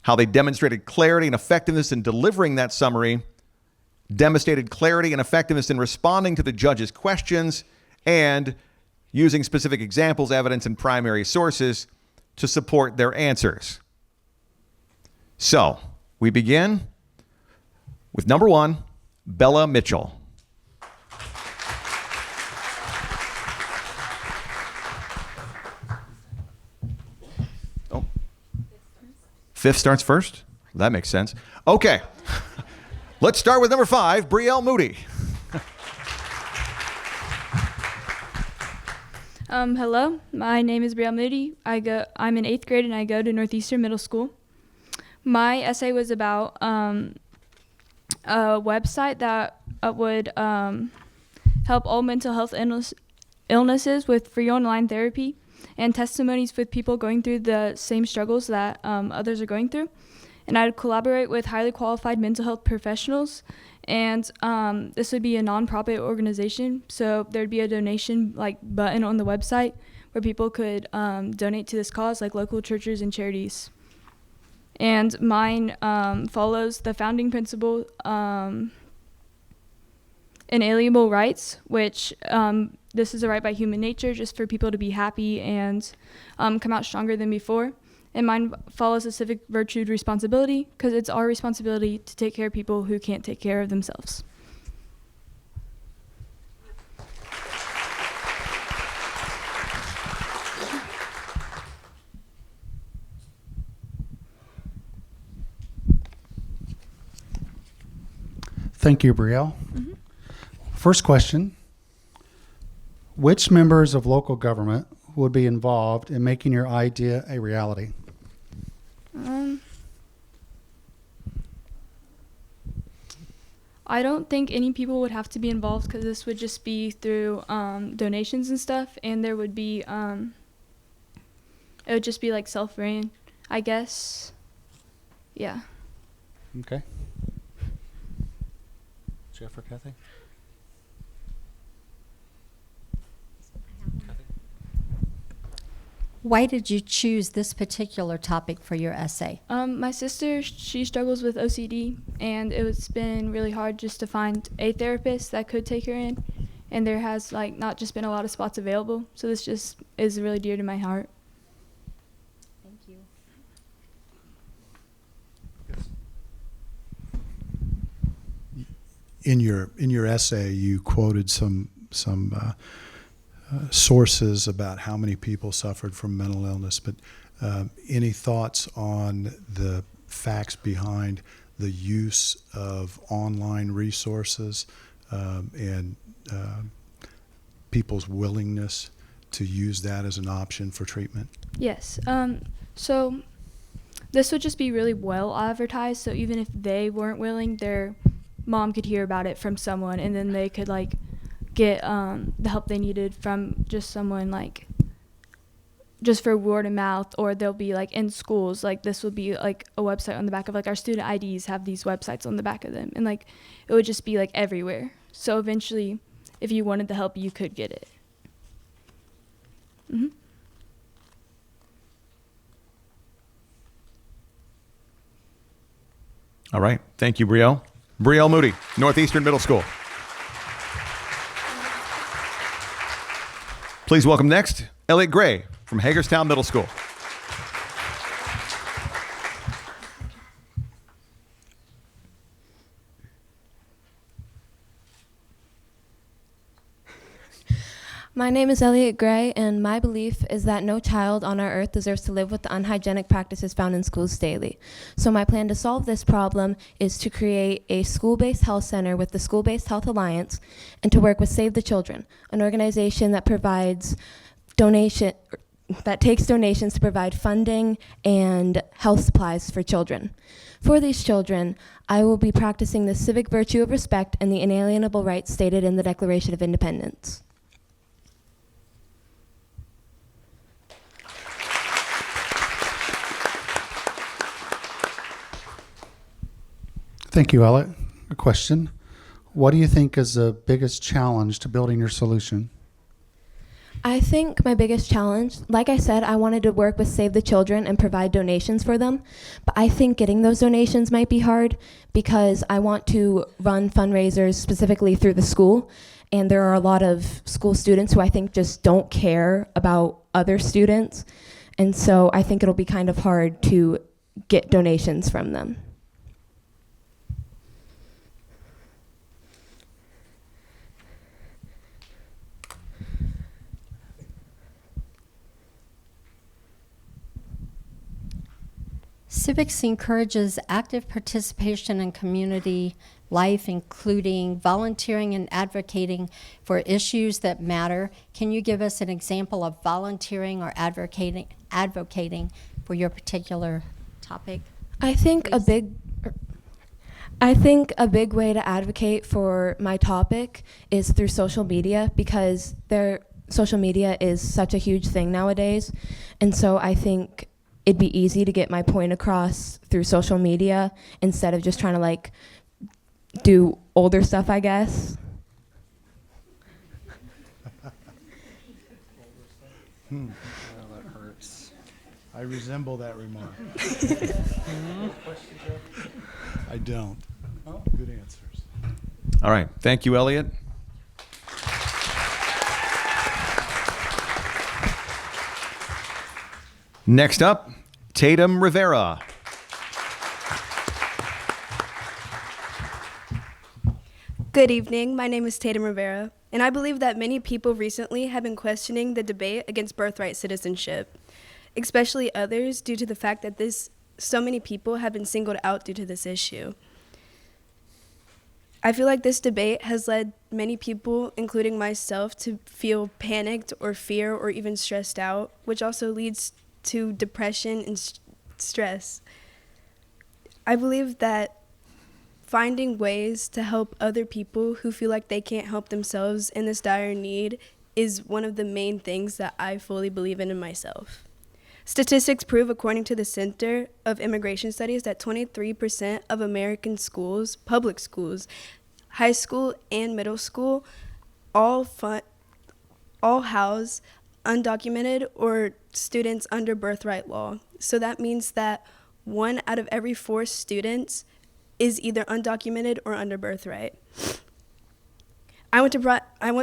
how they demonstrated clarity and effectiveness in delivering that summary, demonstrated clarity and effectiveness in responding to the judges' questions, and using specific examples, evidence, and primary sources to support their answers. So, we begin with number 1, Bella Mitchell. Oh, 5th starts first? That makes sense. Okay. Let's start with number 5, Brielle Moody. Hello, my name is Brielle Moody. I'm in 8th grade and I go to Northeastern Middle School. My essay was about a website that would help all mental health illnesses with free online therapy and testimonies with people going through the same struggles that others are going through. And I'd collaborate with highly qualified mental health professionals. And this would be a nonprofit organization. So there'd be a donation button on the website where people could donate to this cause, like local churches and charities. And mine follows the founding principle, inalienable rights, which this is a right by human nature, just for people to be happy and come out stronger than before. And mine follows a civic virtue responsibility, because it's our responsibility to take care of people who can't take care of themselves. Thank you, Brielle. Mm-hmm. First question, which members of local government would be involved in making your idea a reality? I don't think any people would have to be involved, because this would just be through donations and stuff, and there would be, it would just be like self-ran, I guess. Yeah. Okay. Jeff or Kathy? Why did you choose this particular topic for your essay? My sister, she struggles with OCD, and it's been really hard just to find a therapist that could take her in, and there has not just been a lot of spots available, so this just is really dear to my heart. Thank you. In your essay, you quoted some sources about how many people suffered from mental illness, but any thoughts on the facts behind the use of online resources and people's willingness to use that as an option for treatment? Yes. So this would just be really well advertised, so even if they weren't willing, their mom could hear about it from someone, and then they could get the help they needed from just someone, just for word of mouth, or they'll be in schools. This will be a website on the back of our student IDs have these websites on the back of them, and it would just be everywhere. So eventually, if you wanted the help, you could get it. Mm-hmm. All right. Thank you, Brielle. Brielle Moody, Northeastern Middle School. Please welcome next, Elliot Gray from Hagerstown Middle School. My name is Elliot Gray, and my belief is that no child on our earth deserves to live with the unhygienic practices found in schools daily. So my plan to solve this problem is to create a school-based health center with the School-Based Health Alliance and to work with Save the Children, an organization that takes donations to provide funding and health supplies for children. For these children, I will be practicing the civic virtue of respect and the inalienable rights stated in the Declaration of Independence. Thank you, Elliot. A question. What do you think is the biggest challenge to building your solution? I think my biggest challenge, like I said, I wanted to work with Save the Children and provide donations for them, but I think getting those donations might be hard because I want to run fundraisers specifically through the school, and there are a lot of school students who I think just don't care about other students, and so I think it'll be kind of hard to get donations from them. Civics encourages active participation in community life, including volunteering and advocating for issues that matter. Can you give us an example of volunteering or advocating for your particular topic? I think a big way to advocate for my topic is through social media because social media is such a huge thing nowadays, and so I think it'd be easy to get my point across through social media instead of just trying to do older stuff, I guess. Well, that hurts. I resemble that remark. I don't. Oh, good answers. All right. Thank you, Elliot. Next up, Tatum Rivera. Good evening. My name is Tatum Rivera, and I believe that many people recently have been questioning the debate against birthright citizenship, especially others due to the fact that so many people have been singled out due to this issue. I feel like this debate has led many people, including myself, to feel panicked or fear or even stressed out, which also leads to depression and stress. I believe that finding ways to help other people who feel like they can't help themselves in this dire need is one of the main things that I fully believe in myself. Statistics prove, according to the Center of Immigration Studies, that 23% of American schools, public schools, high school and middle school, all house undocumented or students under birthright law. So that means that 1 out of every 4 students is either undocumented or under birthright. I want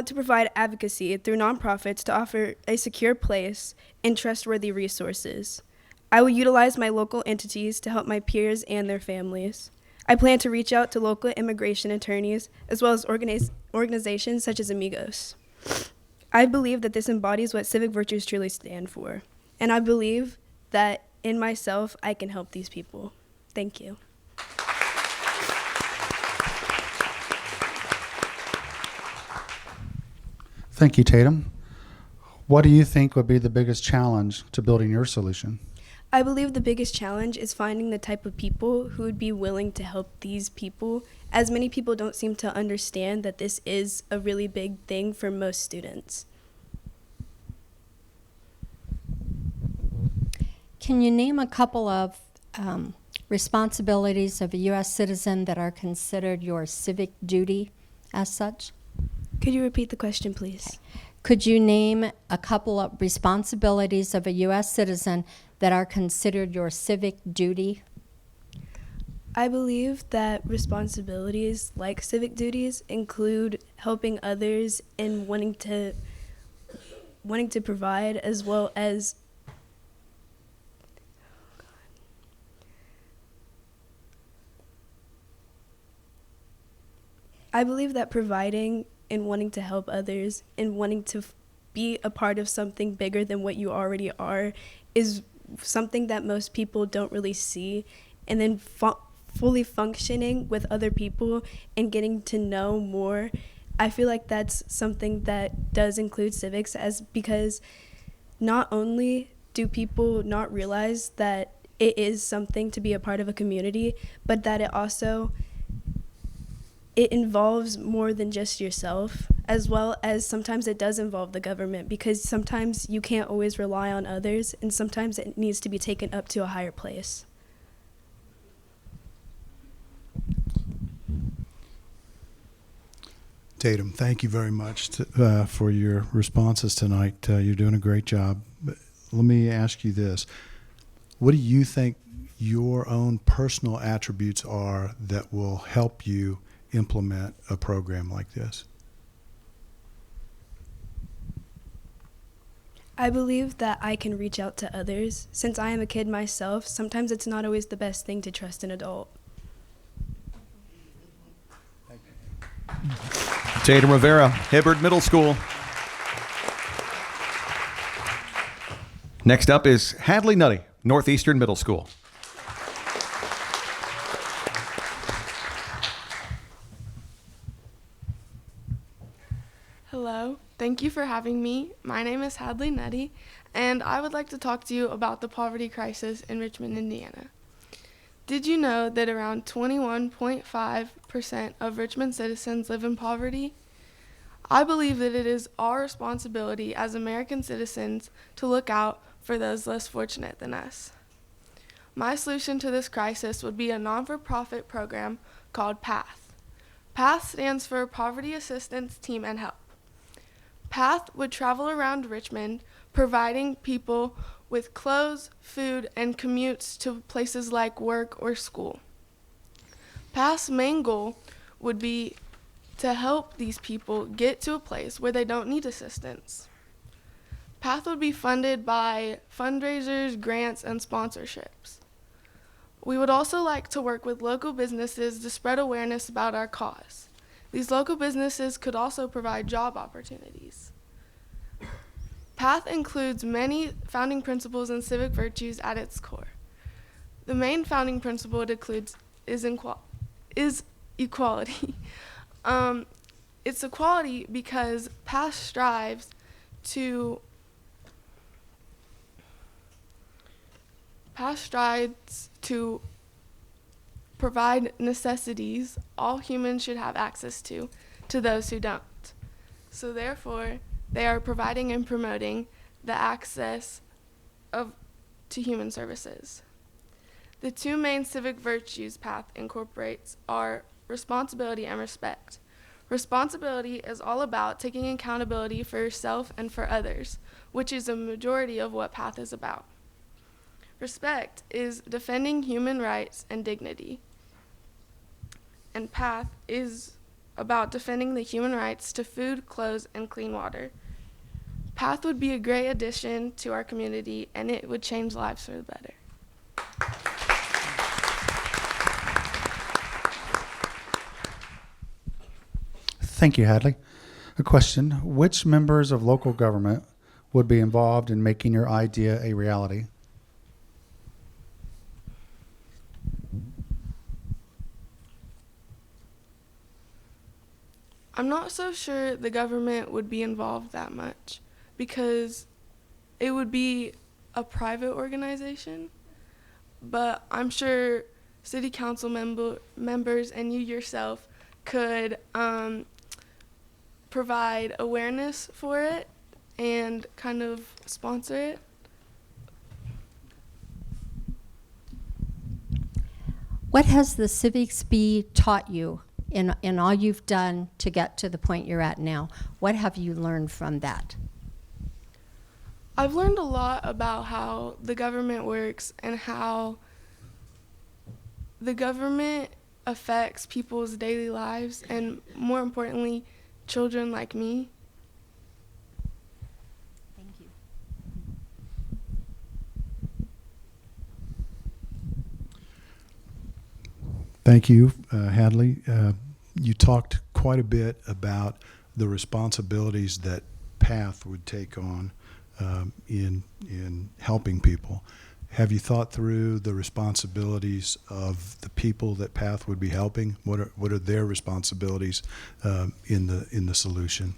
to provide advocacy through nonprofits to offer a secure place and trustworthy resources. I will utilize my local entities to help my peers and their families. I plan to reach out to local immigration attorneys as well as organizations such as Amigos. I believe that this embodies what civic virtues truly stand for, and I believe that in myself I can help these people. Thank you. Thank you, Tatum. What do you think would be the biggest challenge to building your solution? I believe the biggest challenge is finding the type of people who would be willing to help these people, as many people don't seem to understand that this is a really big thing for most students. Can you name a couple of responsibilities of a U.S. citizen that are considered your civic duty as such? Could you repeat the question, please? Could you name a couple of responsibilities of a U.S. citizen that are considered your civic duty? I believe that responsibilities like civic duties include helping others and wanting to provide, as well as I believe that providing and wanting to help others and wanting to be a part of something bigger than what you already are is something that most people don't really see. And then fully functioning with other people and getting to know more, I feel like that's something that does include civics, because not only do people not realize that it is something to be a part of a community, but that it involves more than just yourself, as well as sometimes it does involve the government, because sometimes you can't always rely on others, and sometimes it needs to be taken up to a higher place. Tatum, thank you very much for your responses tonight. You're doing a great job. But let me ask you this. What do you think your own personal attributes are that will help you implement a program like this? I believe that I can reach out to others. Since I am a kid myself, sometimes it's not always the best thing to trust an adult. Tatum Rivera, Hibbard Middle School. Next up is Hadley Nutty, Northeastern Middle School. Hello, thank you for having me. My name is Hadley Nutty, and I would like to talk to you about the poverty crisis in Richmond, Indiana. Did you know that around 21.5% of Richmond citizens live in poverty? I believe that it is our responsibility as American citizens to look out for those less fortunate than us. My solution to this crisis would be a non-for-profit program called PATH. PATH stands for Poverty Assistance Team and Help. PATH would travel around Richmond providing people with clothes, food, and commutes to places like work or school. PATH's main goal would be to help these people get to a place where they don't need assistance. PATH would be funded by fundraisers, grants, and sponsorships. We would also like to work with local businesses to spread awareness about our cause. These local businesses could also provide job opportunities. PATH includes many founding principles and civic virtues at its core. The main founding principle it includes is equality. It's equality because PATH strives to provide necessities all humans should have access to those who don't. So therefore, they are providing and promoting the access to human services. The two main civic virtues PATH incorporates are responsibility and respect. Responsibility is all about taking accountability for yourself and for others, which is a majority of what PATH is about. Respect is defending human rights and dignity. And PATH is about defending the human rights to food, clothes, and clean water. PATH would be a great addition to our community, and it would change lives for the better. Thank you, Hadley. A question: which members of local government would be involved in making your idea a reality? I'm not so sure the government would be involved that much because it would be a private organization, but I'm sure city council members and you yourself could provide awareness for it and kind of sponsor it. What has the Civics Bee taught you in all you've done to get to the point you're at now? What have you learned from that? I've learned a lot about how the government works and how the government affects people's daily lives and, more importantly, children like me. Thank you. Thank you, Hadley. You talked quite a bit about the responsibilities that PATH would take on in helping people. Have you thought through the responsibilities of the people that PATH would be helping? What are their responsibilities in the solution?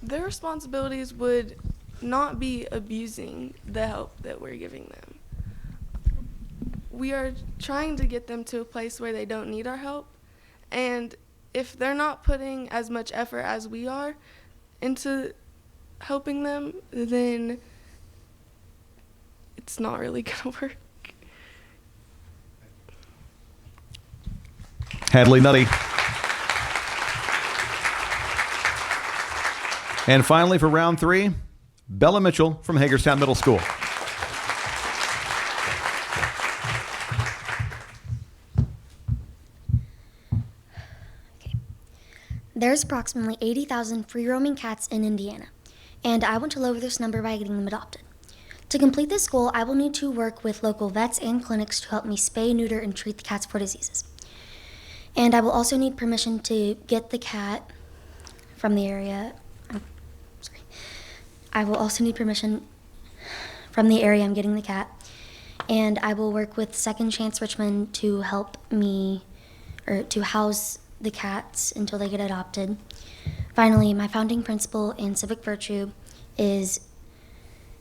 Their responsibilities would not be abusing the help that we're giving them. We are trying to get them to a place where they don't need our help, and if they're not putting as much effort as we are into helping them, then it's not really gonna work. Hadley Nutty. And finally, for round 3, Bella Mitchell from Hagerstown Middle School. There's approximately 80,000 free-roaming cats in Indiana, and I want to lower this number by getting them adopted. To complete this goal, I will need to work with local vets and clinics to help me spay, neuter, and treat the cats for diseases. And I will also need permission to get the cat from the area. I will also need permission from the area I'm getting the cat, and I will work with Second Chance Richmond to help me, or to house the cats until they get adopted. Finally, my founding principle and civic virtue is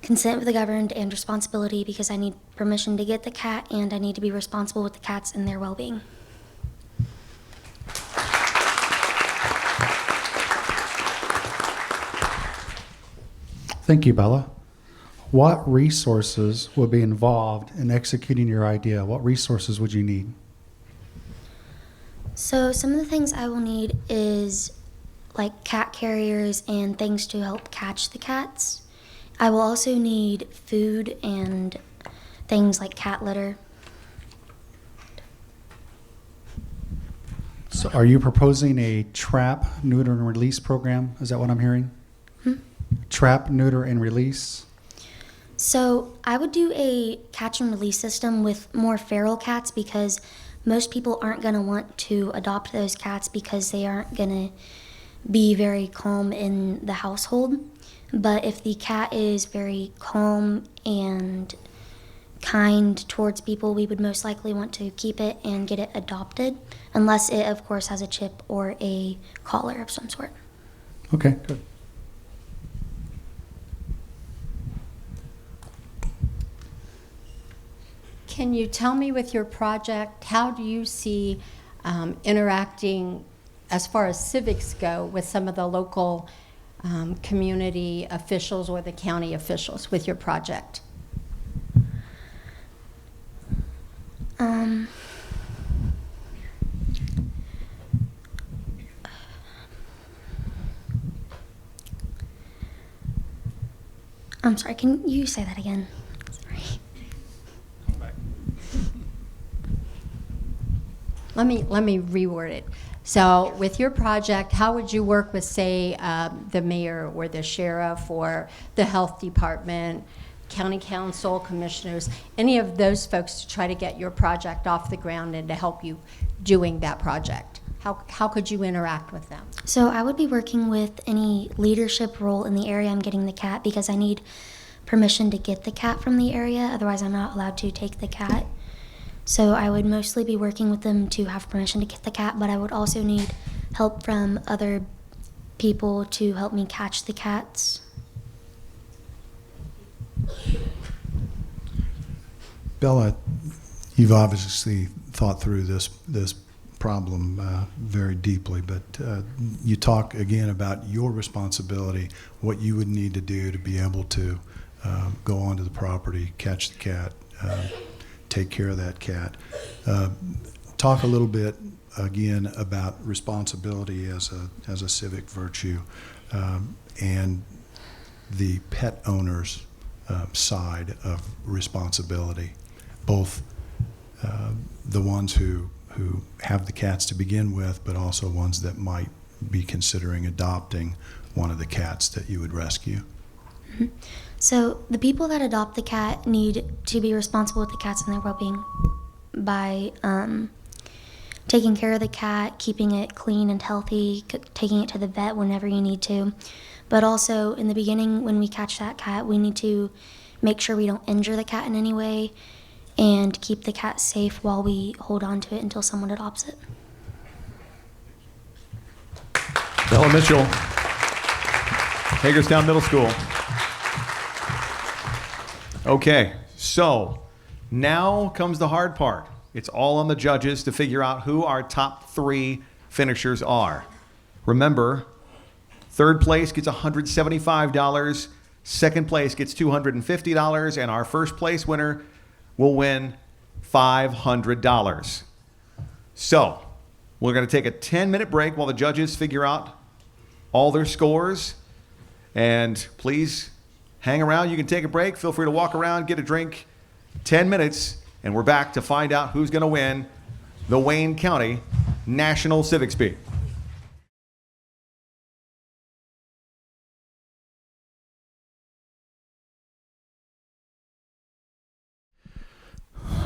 consent with the governed and responsibility, because I need permission to get the cat and I need to be responsible with the cats and their well-being. Thank you, Bella. What resources would be involved in executing your idea? What resources would you need? So some of the things I will need is like cat carriers and things to help catch the cats. I will also need food and things like cat litter. So are you proposing a trap, neuter, and release program? Is that what I'm hearing? Trap, neuter, and release? So I would do a catch and release system with more feral cats, because most people aren't going to want to adopt those cats because they aren't going to be very calm in the household. But if the cat is very calm and kind towards people, we would most likely want to keep it and get it adopted, unless it, of course, has a chip or a collar of some sort. Okay, good. Can you tell me, with your project, how do you see interacting as far as civics go with some of the local community officials or the county officials with your project? I'm sorry, can you say that again? Sorry. Let me reword it. So with your project, how would you work with, say, the mayor or the sheriff or the health department, county council, commissioners, any of those folks to try to get your project off the ground and to help you doing that project? How could you interact with them? So I would be working with any leadership role in the area I'm getting the cat, because I need permission to get the cat from the area, otherwise I'm not allowed to take the cat. So I would mostly be working with them to have permission to get the cat, but I would also need help from other people to help me catch the cats. Bella, you've obviously thought through this problem very deeply, but you talk again about your responsibility, what you would need to do to be able to go onto the property, catch the cat, take care of that cat. Talk a little bit again about responsibility as a civic virtue, and the pet owner's side of responsibility, both the ones who have the cats to begin with, but also ones that might be considering adopting one of the cats that you would rescue. Mm-hmm. So the people that adopt the cat need to be responsible with the cats and their well-being by taking care of the cat, keeping it clean and healthy, taking it to the vet whenever you need to. But also in the beginning, when we catch that cat, we need to make sure we don't injure the cat in any way and keep the cat safe while we hold on to it until someone adopts it. Bella Mitchell, Hagerstown Middle School. Okay, so now comes the hard part. It's all on the judges to figure out who our top 3 finishers are. Remember, third place gets $175, second place gets $250, and our first place winner will win $500. So, we're going to take a 10-minute break while the judges figure out all their scores. And please hang around. You can take a break. Feel free to walk around, get a drink. 10 minutes, and we're back to find out who's going to win the Wayne County National Civics Bee.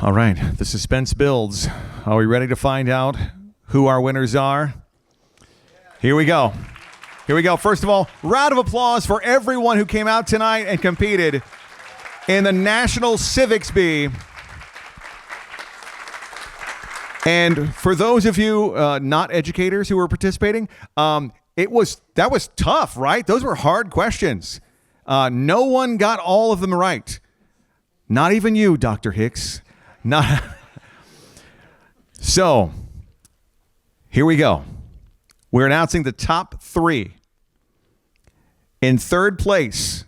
All right, the suspense builds. Are we ready to find out who our winners are? Here we go. Here we go. First of all, round of applause for everyone who came out tonight and competed in the National Civics Bee. And for those of you not educators who were participating, that was tough, right? Those were hard questions. No one got all of them right. Not even you, Dr. Hicks. Not. So, here we go. We're announcing the top 3. In third place,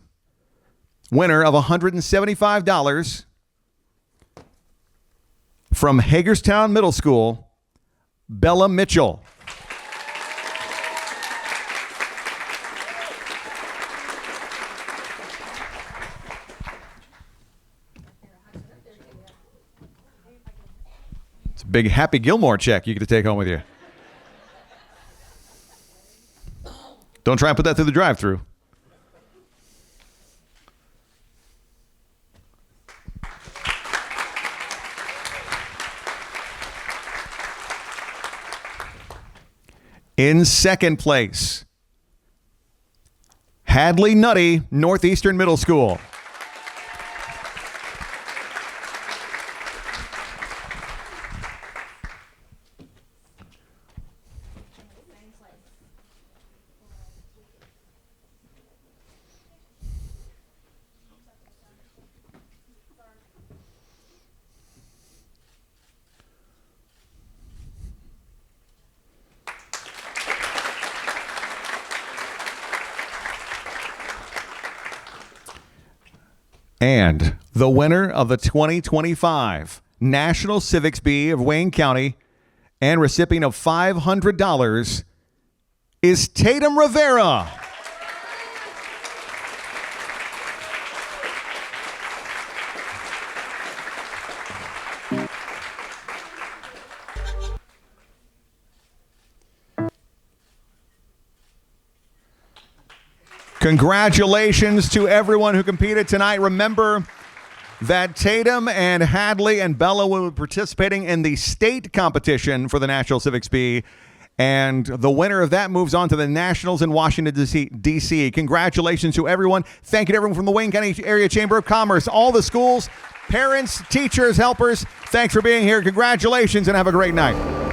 winner of $175 from Hagerstown Middle School, Bella Mitchell. It's a big Happy Gilmore check you get to take home with you. Don't try and put that through the drive-thru. In second place, Hadley Nutty, Northeastern Middle School. And the winner of the 2025 National Civics Bee of Wayne County and recipient of $500 is Tatum Rivera. Congratulations to everyone who competed tonight. Remember that Tatum and Hadley and Bella will be participating in the state competition for the National Civics Bee, and the winner of that moves on to the Nationals in Washington, D.C. Congratulations to everyone. Thank you to everyone from the Wayne County Area Chamber of Commerce, all the schools, parents, teachers, helpers. Thanks for being here. Congratulations, and have a great night.